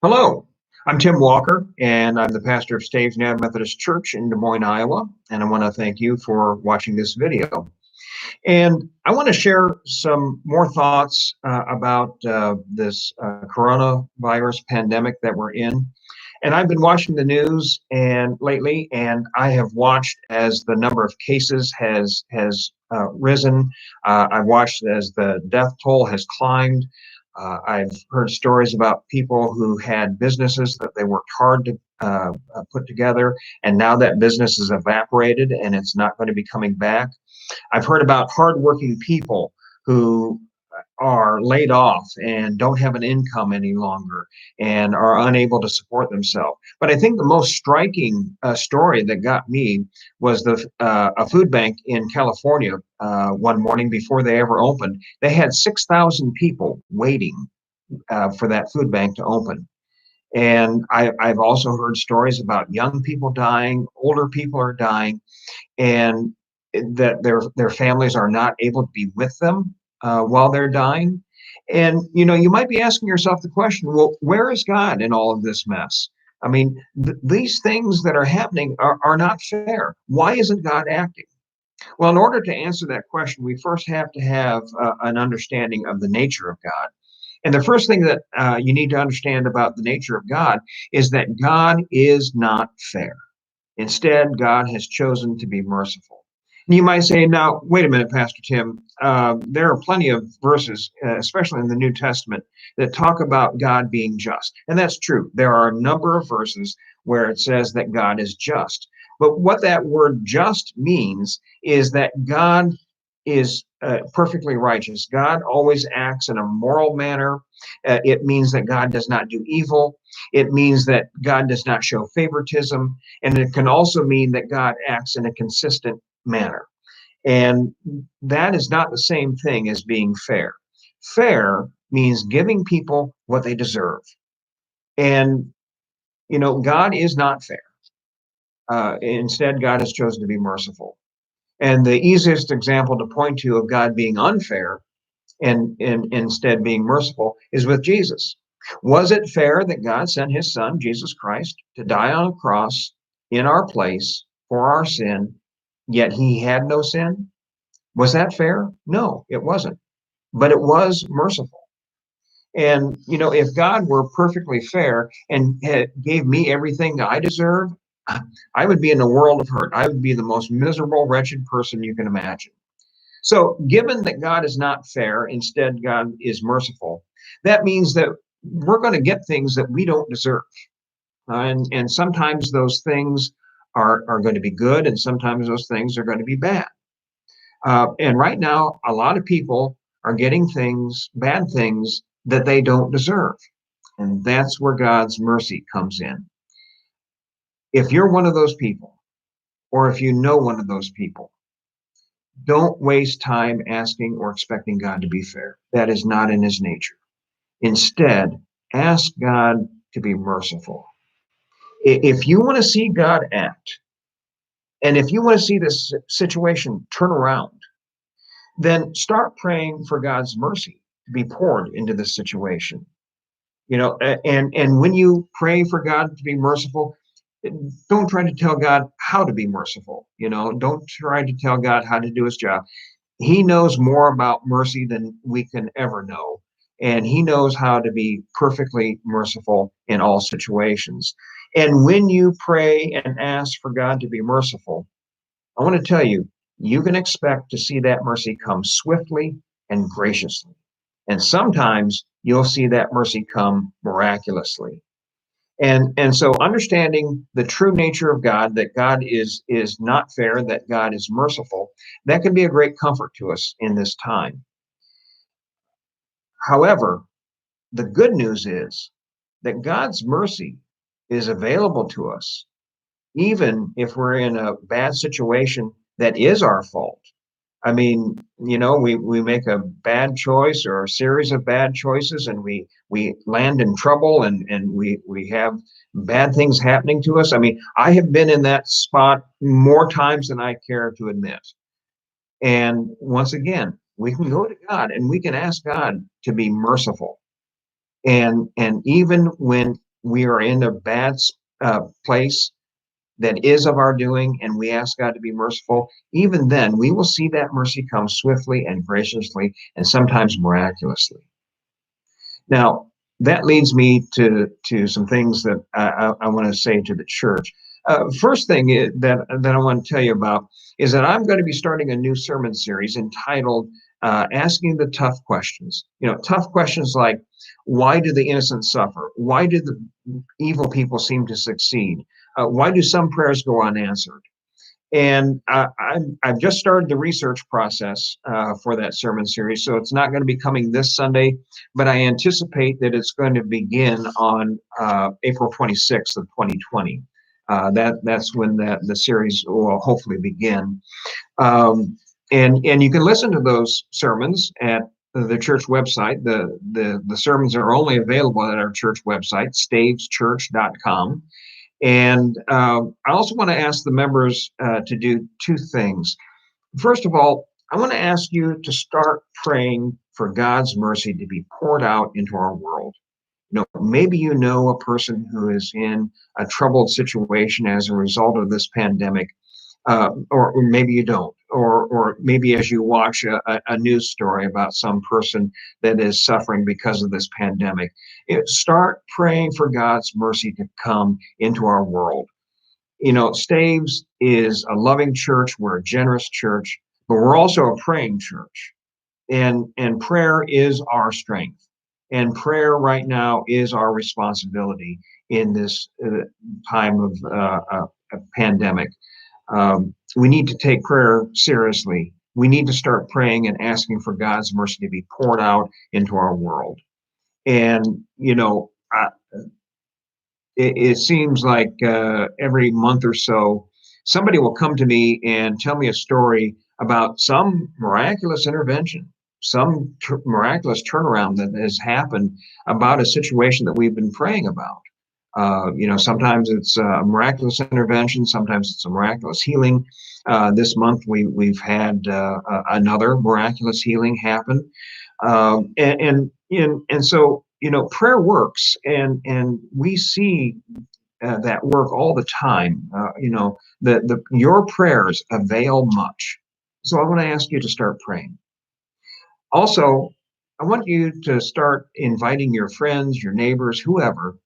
Hello, I'm Tim Walker, and I'm the pastor of Staves United Methodist Church in Des Moines, Iowa. And I want to thank you for watching this video. And I want to share some more thoughts about this coronavirus pandemic that we're in. And I've been watching the news lately, and I have watched as the number of cases has risen. I've watched as the death toll has climbed. I've heard stories about people who had businesses that they worked hard to put together, and now that business is evaporated and it's not going to be coming back. I've heard about hardworking people who are laid off and don't have an income any longer and are unable to support themselves. But I think the most striking story that got me was a food bank in California one morning before they ever opened. They had 6,000 people waiting for that food bank to open. And I've also heard stories about young people dying, older people are dying, and that their families are not able to be with them while they're dying. And you might be asking yourself the question, well, where is God in all of this mess? I mean, these things that are happening are not fair. Why isn't God acting? Well, in order to answer that question, we first have to have an understanding of the nature of God. And the first thing that you need to understand about the nature of God is that God is not fair. Instead, God has chosen to be merciful. And you might say, now, wait a minute, Pastor Tim. There are plenty of verses, especially in the New Testament, that talk about God being just. And that's true. There are a number of verses where it says that God is just. But what that word just means is that God is perfectly righteous. God always acts in a moral manner. It means that God does not do evil. It means that God does not show favoritism. And it can also mean that God acts in a consistent manner. And that is not the same thing as being fair. Fair means giving people what they deserve. And, God is not fair. Instead, God has chosen to be merciful. And the easiest example to point to of God being unfair and instead being merciful is with Jesus. Was it fair that God sent his son, Jesus Christ, to die on a cross in our place for our sin, yet he had no sin? Was that fair? No, it wasn't. But it was merciful. And, if God were perfectly fair and gave me everything I deserve, I would be in a world of hurt. I would be the most miserable, wretched person you can imagine. So, given that God is not fair, instead, God is merciful, that means that we're going to get things that we don't deserve. And sometimes those things are going to be good, and sometimes those things are going to be bad. And right now, a lot of people are getting things, bad things, that they don't deserve. And that's where God's mercy comes in. If you're one of those people, or if you know one of those people, don't waste time asking or expecting God to be fair. That is not in his nature. Instead, ask God to be merciful. If you want to see God act, and if you want to see this situation turn around, then start praying for God's mercy to be poured into this situation. And when you pray for God to be merciful, don't try to tell God how to be merciful. Don't try to tell God how to do his job. He knows more about mercy than we can ever know. And he knows how to be perfectly merciful in all situations. And when you pray and ask for God to be merciful, I want to tell you, you can expect to see that mercy come swiftly and graciously. And sometimes you'll see that mercy come miraculously. And so understanding the true nature of God, that God is not fair, that God is merciful, that can be a great comfort to us in this time. However, the good news is that God's mercy is available to us, even if we're in a bad situation that is our fault. I mean, we make a bad choice or a series of bad choices, and we land in trouble, and we have bad things happening to us. I mean, I have been in that spot more times than I care to admit. And once again, we can go to God and we can ask God to be merciful. And even when we are in a bad place that is of our doing, and we ask God to be merciful, even then we will see that mercy come swiftly and graciously and sometimes miraculously. Now, that leads me to some things that I want to say to the church. First thing that I want to tell you about is that I'm going to be starting a new sermon series entitled Asking the Tough Questions. Tough questions like, why do the innocent suffer? Why do the evil people seem to succeed? Why do some prayers go unanswered? And I've just started the research process for that sermon series, so it's not going to be coming this Sunday, but I anticipate that it's going to begin on April 26th of 2020. That's when the series will hopefully begin. And you can listen to those sermons at the church website. The sermons are only available at our church website, staveschurch.com. And I also want to ask the members to do two things. First of all, I want to ask you to start praying for God's mercy to be poured out into our world. Maybe you know a person who is in a troubled situation as a result of this pandemic, or maybe you don't, or maybe as you watch a news story about some person that is suffering because of this pandemic, start praying for God's mercy to come into our world. Staves is a loving church, we're a generous church, but we're also a praying church, and prayer is our strength, and prayer right now is our responsibility in this time of a pandemic. We need to take prayer seriously. We need to start praying and asking for God's mercy to be poured out into our world. And, it seems like every month or so, somebody will come to me and tell me a story about some miraculous intervention, some miraculous turnaround that has happened about a situation that we've been praying about. Sometimes it's a miraculous intervention, sometimes it's a miraculous healing. This month we've had another miraculous healing happen, and so prayer works, and we see that work all the time. Your prayers avail much. So I want to ask you to start praying. Also, I want you to start inviting your friends, your neighbors, whoever,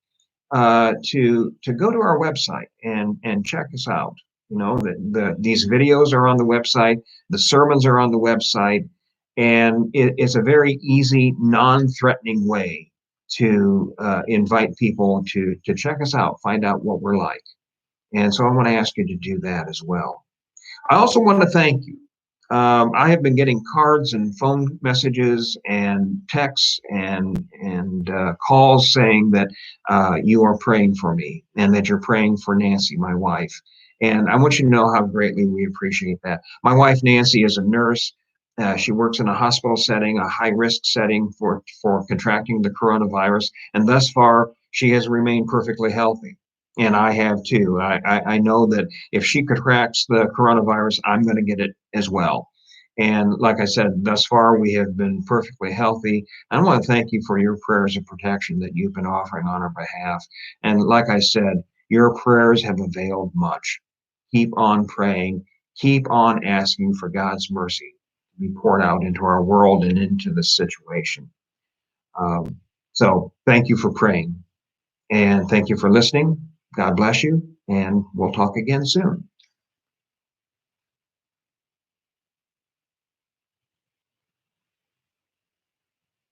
to go to our website and check us out. These videos are on the website, the sermons are on the website, and it's a very easy, non-threatening way to invite people to check us out, find out what we're like. And so I want to ask you to do that as well. I also want to thank you. I have been getting cards and phone messages and texts and calls saying that you are praying for me and that you're praying for Nancy, my wife. And I want you to know how greatly we appreciate that. My wife, Nancy, is a nurse. She works in a hospital setting, a high-risk setting for contracting the coronavirus. And thus far, she has remained perfectly healthy. And I have too. I know that if she contracts the coronavirus, I'm going to get it as well. And like I said, thus far, we have been perfectly healthy. I want to thank you for your prayers of protection that you've been offering on our behalf. And like I said, your prayers have availed much. Keep on praying. Keep on asking for God's mercy to be poured out into our world and into this situation. So thank you for praying. And thank you for listening. God bless you, and we'll talk again soon.